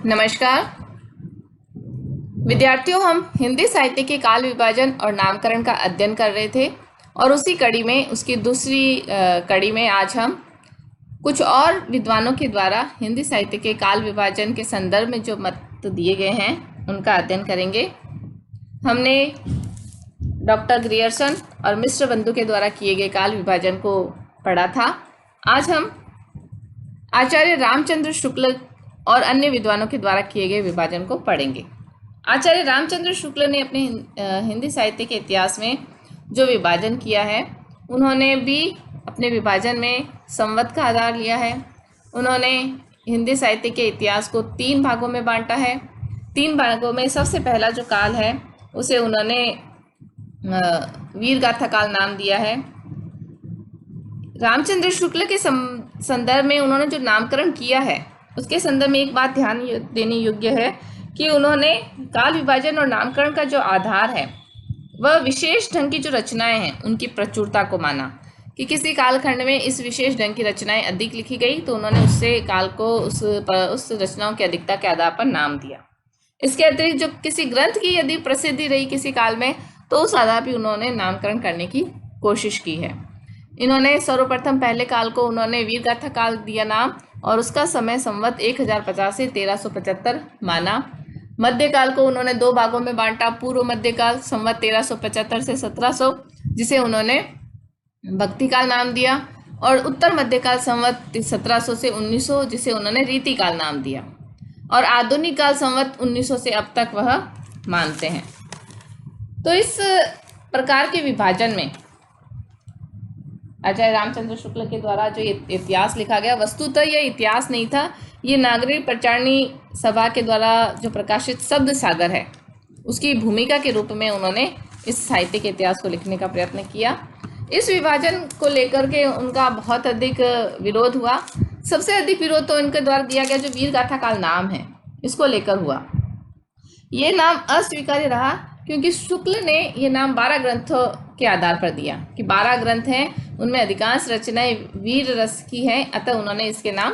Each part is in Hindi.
नमस्कार विद्यार्थियों, हम हिंदी साहित्य के काल विभाजन और नामकरण का अध्ययन कर रहे थे और उसी कड़ी में उसकी दूसरी कड़ी में आज हम कुछ और विद्वानों के द्वारा हिंदी साहित्य के काल विभाजन के संदर्भ में जो मत दिए गए हैं उनका अध्ययन करेंगे। हमने डॉक्टर ग्रियर्सन और मिश्र बंधु के द्वारा किए गए काल विभाजन को पढ़ा था। आज हम आचार्य रामचंद्र शुक्ल और अन्य विद्वानों के द्वारा किए गए विभाजन को पढ़ेंगे। आचार्य रामचंद्र शुक्ल ने अपने हिंदी साहित्य के इतिहास में जो विभाजन किया है, उन्होंने भी अपने विभाजन में संवत का आधार लिया है। उन्होंने हिंदी साहित्य के इतिहास को 3 भागों में बांटा है। 3 भागों में सबसे पहला जो काल है उसे उन्होंने वीर गाथा काल नाम दिया है। रामचंद्र शुक्ल के संदर्भ में उन्होंने जो नामकरण किया है उसके संदर्भ में एक बात ध्यान देने योग्य है कि उन्होंने काल विभाजन और नामकरण का जो आधार है वह विशेष ढंग की जो रचनाएं हैं उनकी प्रचुरता को माना कि किसी कालखंड में इस विशेष ढंग की रचनाएं अधिक लिखी गई तो उन्होंने उससे काल को उस रचनाओं की अधिकता के आधार पर नाम दिया। इसके अतिरिक्त जो किसी ग्रंथ की यदि प्रसिद्धि रही किसी काल में तो उस आधार पर उन्होंने नामकरण करने की कोशिश की है। इन्होंने सर्वप्रथम पहले काल को उन्होंने वीरगाथा काल दिया नाम और उसका समय संवत 1050 से 1375 माना। मध्यकाल को उन्होंने 2 भागों में बांटा। पूर्व मध्यकाल संवत 1375 से 1700 जिसे उन्होंने भक्ति काल नाम दिया और उत्तर मध्यकाल संवत 1700 से 1900 जिसे उन्होंने रीति काल नाम दिया और आधुनिक काल संवत 1900 से अब तक वह मानते हैं। तो इस प्रकार के विभाजन में आचार्य रामचंद्र शुक्ल के द्वारा जो इतिहास लिखा गया, वस्तुतः यह इतिहास नहीं था, ये नागरिक प्रचारणी सभा के द्वारा जो प्रकाशित शब्द सागर है उसकी भूमिका के रूप में उन्होंने इस साहित्य के इतिहास को लिखने का प्रयत्न किया। इस विभाजन को लेकर के उनका बहुत अधिक विरोध हुआ। सबसे अधिक विरोध तो इनके द्वारा दिया गया जो वीर गाथा काल नाम है इसको लेकर हुआ। ये नाम अस्वीकार्य रहा क्योंकि शुक्ल ने ये नाम 12 ग्रंथों के आधार पर दिया कि 12 ग्रंथ हैं, उनमें अधिकांश रचनाएं वीर रस की हैं, अतः उन्होंने इसके नाम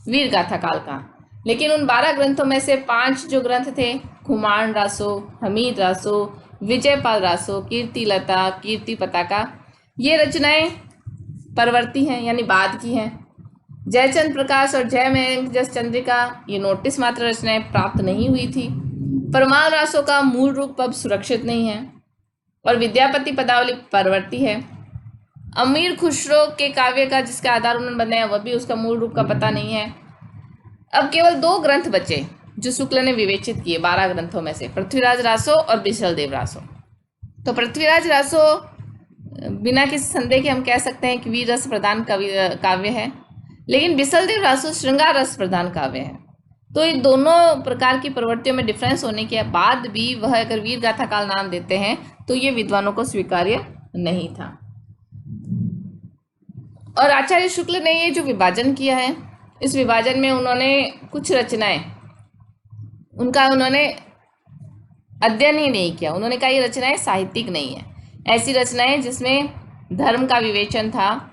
वीर गाथा काल का। लेकिन उन 12 ग्रंथों में से 5 जो ग्रंथ थे, खुमान रासो, हमीद रासो, विजयपाल रासो, कीर्तिलता, कीर्ति पताका, ये रचनाएं परवर्ती हैं यानी बाद की हैं। जयचंद प्रकाश और जय में जस चंद्रिका ये नोटिस मात्र रचनाएं प्राप्त नहीं हुई थी। परमाल रासों का मूल रूप अब सुरक्षित नहीं है और विद्यापति पदावली परवर्ती है। अमीर खुसरो के काव्य का जिसका आधार उन्होंने बनाया वह भी उसका मूल रूप का पता नहीं है। अब केवल 2 ग्रंथ बचे जो शुक्ल ने विवेचित किए 12 ग्रंथों में से, पृथ्वीराज रासो और बिसलदेव रासो। तो पृथ्वीराज रासो बिना किसी संदेह के हम कह सकते हैं कि वीर रस प्रधान काव्य है, लेकिन बिसलदेव रासो श्रृंगार रस प्रधान काव्य है। तो ये दोनों प्रकार की प्रवृत्तियों में डिफरेंस होने के बाद भी वह अगर वीर गाथा काल नाम देते हैं तो ये विद्वानों को स्वीकार्य नहीं था। और आचार्य शुक्ल ने ये जो विभाजन किया है, इस विभाजन में उन्होंने कुछ रचनाएं उनका उन्होंने अध्ययन ही नहीं किया। उन्होंने कहा ये रचनाएं साहित्यिक नहीं है। ऐसी रचनाएं जिसमें धर्म का विवेचन था,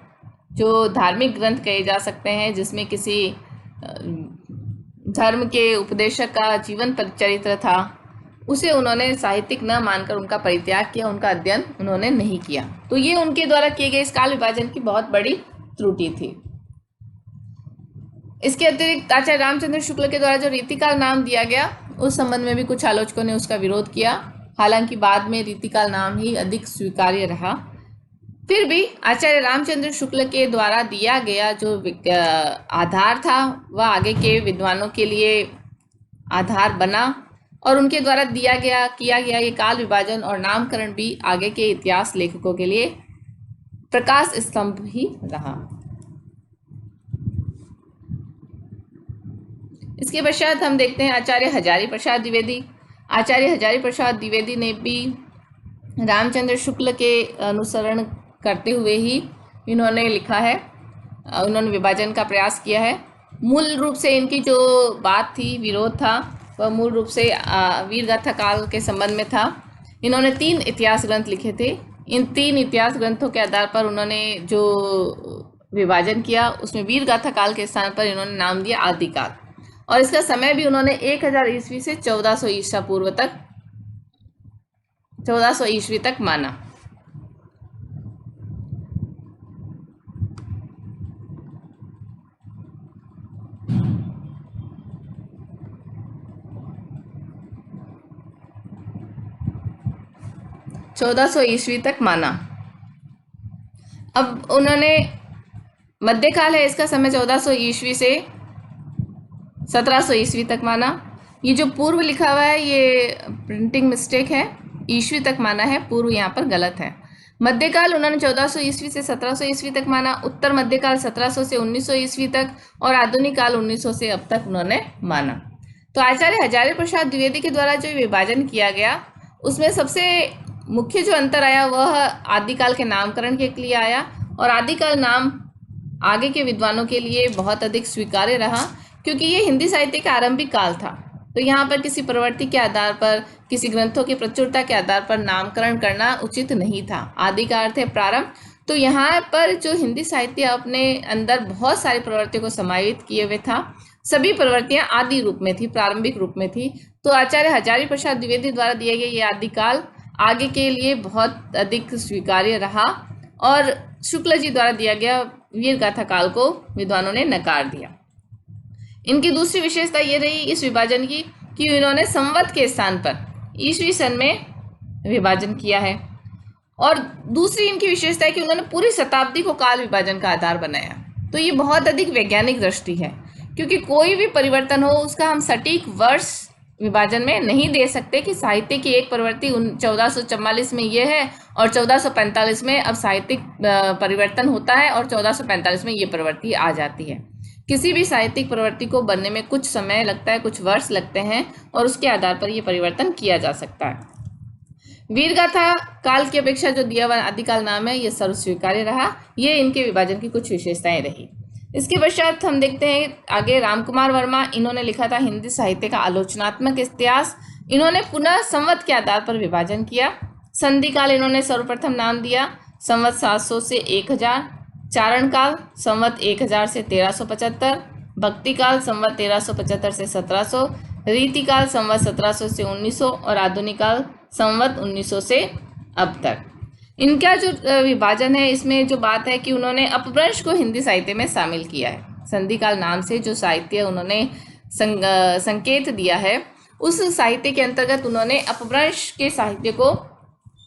जो धार्मिक ग्रंथ कहे जा सकते हैं, जिसमें किसी धर्म के उपदेशक का जीवन चरित्र था, उसे उन्होंने साहित्यिक न मानकर उनका परित्याग किया, उनका अध्ययन उन्होंने नहीं किया। तो ये उनके द्वारा किए गए इस काल विभाजन की बहुत बड़ी त्रुटि थी। इसके अतिरिक्त आचार्य रामचंद्र शुक्ल के द्वारा जो रीतिकाल नाम दिया गया उस संबंध में भी कुछ आलोचकों ने उसका विरोध किया। हालांकि बाद में रीतिकाल नाम ही अधिक स्वीकार्य रहा। फिर भी आचार्य रामचंद्र शुक्ल के द्वारा दिया गया जो आधार था वह आगे के विद्वानों के लिए आधार बना और उनके द्वारा किया गया ये काल विभाजन और नामकरण भी आगे के इतिहास लेखकों के लिए प्रकाश स्तंभ ही रहा। इसके पश्चात हम देखते हैं आचार्य हजारी प्रसाद द्विवेदी। आचार्य हजारी प्रसाद द्विवेदी ने भी रामचंद्र शुक्ल के अनुसरण करते हुए ही इन्होंने लिखा है, उन्होंने विभाजन का प्रयास किया है। मूल रूप से इनकी जो बात थी, विरोध था, वह मूल रूप से वीर गाथा काल के संबंध में था। इन्होंने 3 इतिहास ग्रंथ लिखे थे। इन 3 इतिहास ग्रंथों के आधार पर उन्होंने जो विभाजन किया उसमें वीर गाथा काल के स्थान पर इन्होंने नाम दिया आदिकाल। और इसका समय भी उन्होंने 1000 ईस्वी से 1400 ईसा पूर्व तक 1400 ईस्वी तक माना। अब उन्होंने मध्यकाल है, इसका समय 1400 ईस्वी से 1700 ईस्वी तक माना। ये जो पूर्व लिखा हुआ है ये प्रिंटिंग मिस्टेक है, ईस्वी तक माना है, पूर्व यहाँ पर गलत है। मध्यकाल उन्होंने 1400 ईस्वी से 1700 ईस्वी तक माना, उत्तर मध्यकाल 1700 से 1900 ईस्वी तक, और आधुनिक काल 1900 से अब तक उन्होंने माना। तो आचार्य हजारी प्रसाद द्विवेदी के द्वारा जो विभाजन किया गया उसमें सबसे मुख्य जो अंतर आया वह आदिकाल के नामकरण के लिए आया, और आदिकाल नाम आगे के विद्वानों के लिए बहुत अधिक स्वीकार्य रहा, क्योंकि ये हिंदी साहित्य का आरंभिक काल था। तो यहाँ पर किसी प्रवृत्ति के आधार पर, किसी ग्रंथों की प्रचुरता के आधार पर नामकरण करना उचित नहीं था। आदि का अर्थ है प्रारंभ। तो यहाँ पर जो हिंदी साहित्य अपने अंदर बहुत सारी प्रवृत्तियों को समाहित किए हुए था, सभी प्रवृत्तियां आदि रूप में थी, प्रारंभिक रूप में थी। तो आचार्य हजारी प्रसाद द्विवेदी द्वारा दिए गए ये आदिकाल आगे के लिए बहुत अधिक स्वीकार्य रहा, और शुक्ल जी द्वारा दिया गया वीर गाथा काल को विद्वानों ने नकार दिया। इनकी दूसरी विशेषता ये रही इस विभाजन की कि इन्होंने संवत के स्थान पर ईस्वी सन में विभाजन किया है, और दूसरी इनकी विशेषता है कि उन्होंने पूरी शताब्दी को काल विभाजन का आधार बनाया। तो ये बहुत अधिक वैज्ञानिक दृष्टि है, क्योंकि कोई भी परिवर्तन हो उसका हम सटीक वर्ष विभाजन में नहीं दे सकते कि साहित्य की एक प्रवृत्ति 1444 में ये है और 1445 में अब साहित्यिक परिवर्तन होता है और 1445 में ये प्रवृत्ति आ जाती है। किसी भी साहित्यिक प्रवृत्ति को बनने में कुछ समय लगता है, कुछ वर्ष लगते हैं, और उसके आधार पर यह परिवर्तन किया जा सकता है। वीरगाथा काल की अपेक्षा जो दिया हुआ आदिकाल नाम है, यह सर्वस्वीकार्य रहा। ये इनके विभाजन की कुछ विशेषताएं रही। इसके पश्चात हम देखते हैं आगे रामकुमार वर्मा, इन्होंने लिखा था हिंदी साहित्य का आलोचनात्मक इतिहास। इन्होंने पुनः संवत के आधार पर विभाजन किया। संधि काल इन्होंने सर्वप्रथम नाम दिया संवत 700 से 1000, चारण काल संवत 1000 से 1375, भक्ति काल संवत 1375 से 1700, रीति काल संवत 1700 से 1900, और आधुनिक काल संवत 1900 से अब तक। इनका जो विभाजन है इसमें जो बात है कि उन्होंने अपभ्रंश को हिंदी साहित्य में शामिल किया है। संधि काल नाम से जो साहित्य उन्होंने संकेत दिया है, उस साहित्य के अंतर्गत उन्होंने अपभ्रंश के साहित्य को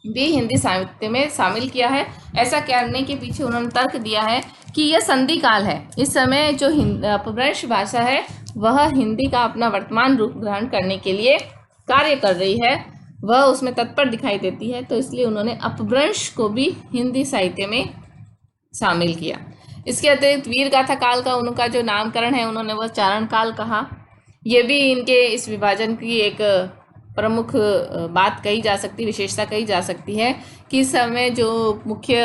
भी हिंदी साहित्य में शामिल किया है। ऐसा करने के पीछे उन्होंने तर्क दिया है कि यह संधि काल है। इस समय जो अपभ्रंश भाषा है वह हिंदी का अपना वर्तमान रूप ग्रहण करने के लिए कार्य कर रही है, वह उसमें तत्पर दिखाई देती है। तो इसलिए उन्होंने अपभ्रंश को भी हिंदी साहित्य में शामिल किया। इसके अतिरिक्त वीरगाथा काल का उनका जो नामकरण है उन्होंने वह चारण काल कहा। यह भी इनके इस विभाजन की एक प्रमुख बात कही जा सकती, विशेषता कही जा सकती है कि इस समय जो मुख्य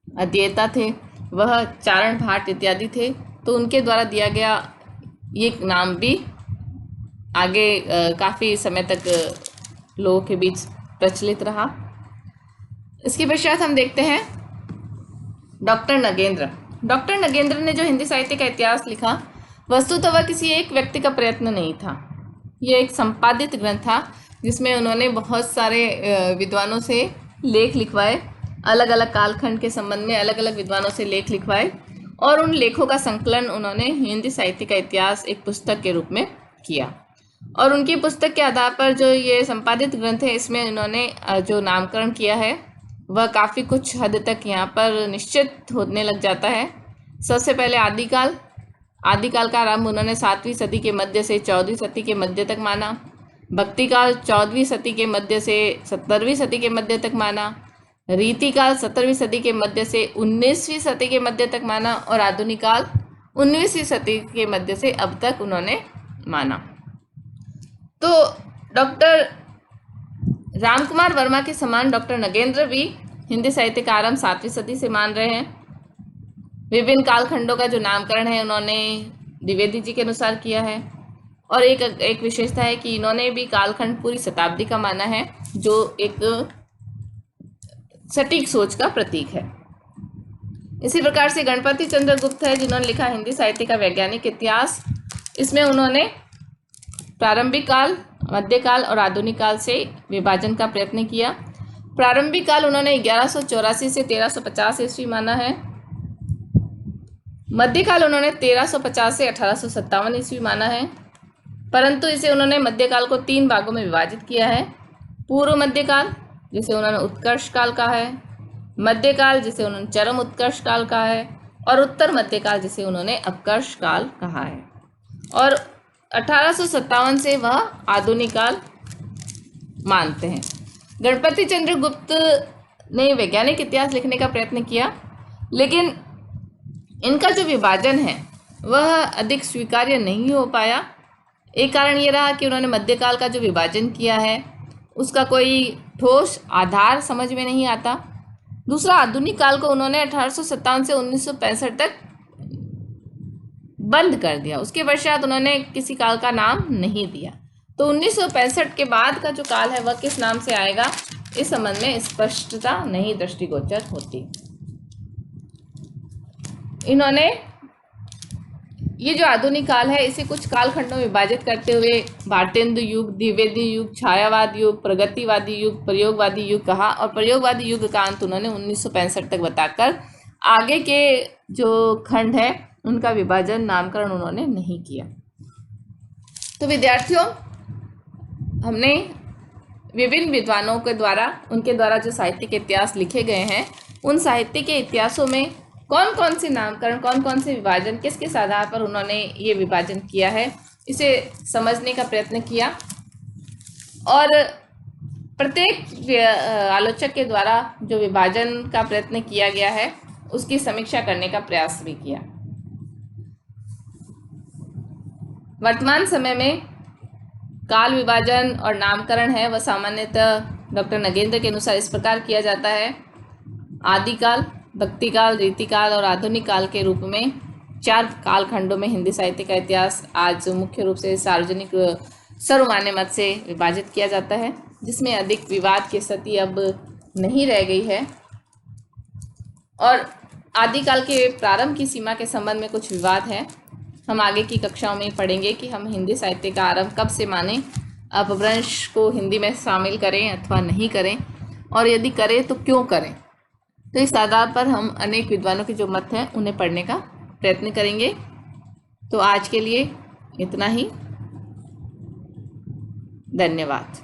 अध्येता थे वह चारण भाट इत्यादि थे, तो उनके द्वारा दिया गया ये नाम भी आगे काफ़ी समय तक लोगों के बीच प्रचलित रहा। इसके पश्चात हम देखते हैं डॉक्टर नगेंद्र। डॉक्टर नगेंद्र ने जो हिंदी साहित्य का इतिहास लिखा, वस्तुतः वह किसी एक व्यक्ति का प्रयत्न नहीं था। यह एक संपादित ग्रंथ था जिसमें उन्होंने बहुत सारे विद्वानों से लेख लिखवाए, अलग अलग कालखंड के संबंध में अलग अलग विद्वानों से लेख लिखवाए, और उन लेखों का संकलन उन्होंने हिंदी साहित्य का इतिहास एक पुस्तक के रूप में किया। और उनकी पुस्तक के आधार पर जो ये संपादित ग्रंथ है इसमें उन्होंने जो नामकरण किया है वह काफ़ी कुछ हद तक यहाँ पर निश्चित होने लग जाता है। सबसे पहले आदिकाल का आरंभ उन्होंने 7वीं सदी के मध्य से 14वीं सदी के मध्य तक माना। भक्ति काल 14वीं सदी के मध्य से 17वीं सदी के मध्य तक माना। रीति काल 17वीं सदी के मध्य से 19वीं सदी के मध्य तक माना, और आधुनिक काल 19वीं सदी के मध्य से अब तक उन्होंने माना। तो डॉक्टर रामकुमार वर्मा के समान डॉक्टर नगेंद्र भी हिंदी साहित्य का आरंभ 7वीं सदी से मान रहे हैं। विभिन्न कालखंडों का जो नामकरण है उन्होंने द्विवेदी जी के अनुसार किया है, और एक विशेषता है कि इन्होंने भी कालखंड पूरी शताब्दी का माना है, जो एक सटीक सोच का प्रतीक है। इसी प्रकार से गणपति चंद्र गुप्त है जिन्होंने लिखा हिंदी साहित्य का वैज्ञानिक इतिहास। इसमें उन्होंने प्रारंभिक काल, मध्यकाल और आधुनिक काल से विभाजन का प्रयत्न किया। प्रारंभिक काल उन्होंने 1184 से 1350 ईस्वी माना है। मध्यकाल उन्होंने 1350 से 1857 ईस्वी माना है, परंतु इसे उन्होंने मध्यकाल को 3 भागों में विभाजित किया है। पूर्व मध्यकाल, जिसे उन्होंने उत्कर्ष काल कहा है, मध्यकाल जिसे उन्होंने चरम उत्कर्ष काल कहा है, और उत्तर मध्यकाल जिसे उन्होंने अपकर्ष काल कहा है। और 1857 से वह आधुनिक काल मानते हैं। गणपति चंद्र गुप्त ने वैज्ञानिक इतिहास लिखने का प्रयत्न किया, लेकिन इनका जो विभाजन है वह अधिक स्वीकार्य नहीं हो पाया। एक कारण ये रहा कि उन्होंने मध्यकाल का जो विभाजन किया है उसका कोई ठोस आधार समझ में नहीं आता। दूसरा, आधुनिक काल को उन्होंने 1857 से 1965 तक बंद कर दिया। उसके पश्चात उन्होंने किसी काल का नाम नहीं दिया। तो 1965 के बाद का जो काल है वह किस नाम से आएगा, इस संबंध में स्पष्टता नहीं दृष्टिगोचर होती। इन्होंने ये जो आधुनिक काल है इसे कुछ कालखंडों में विभाजित करते हुए भारतेंदु युग, द्विवेदी युग, छायावाद युग, प्रगतिवादी युग, प्रयोगवादी युग कहा, और प्रयोगवादी युग का अंत उन्होंने 1965 तक बताकर आगे के जो खंड है उनका विभाजन, नामकरण उन्होंने नहीं किया। तो विद्यार्थियों, हमने विभिन्न विद्वानों के द्वारा, उनके द्वारा जो साहित्यिक इतिहास लिखे गए हैं, उन साहित्य के इतिहासों में कौन कौन से नामकरण, कौन कौन से विभाजन, किस किस आधार पर उन्होंने ये विभाजन किया है, इसे समझने का प्रयत्न किया। और प्रत्येक आलोचक के द्वारा जो विभाजन का प्रयत्न किया गया है उसकी समीक्षा करने का प्रयास भी किया। वर्तमान समय में काल विभाजन और नामकरण है वह सामान्यतः डॉक्टर नगेंद्र के अनुसार इस प्रकार किया जाता है। आदिकाल, भक्तिकाल, रीतिकाल और आधुनिक काल के रूप में 4 कालखंडों में हिंदी साहित्य का इतिहास आज मुख्य रूप से सार्वजनिक सर्वमान्य मत से विभाजित किया जाता है, जिसमें अधिक विवाद की स्थिति अब नहीं रह गई है। और आदिकाल के प्रारंभ की सीमा के संबंध में कुछ विवाद है। हम आगे की कक्षाओं में पढ़ेंगे कि हम हिंदी साहित्य का आरंभ कब से माने, अपभ्रंश को हिंदी में शामिल करें अथवा नहीं करें, और यदि करें तो क्यों करें। तो इस आधार पर हम अनेक विद्वानों के जो मत हैं उन्हें पढ़ने का प्रयत्न करेंगे। तो आज के लिए इतना ही। धन्यवाद।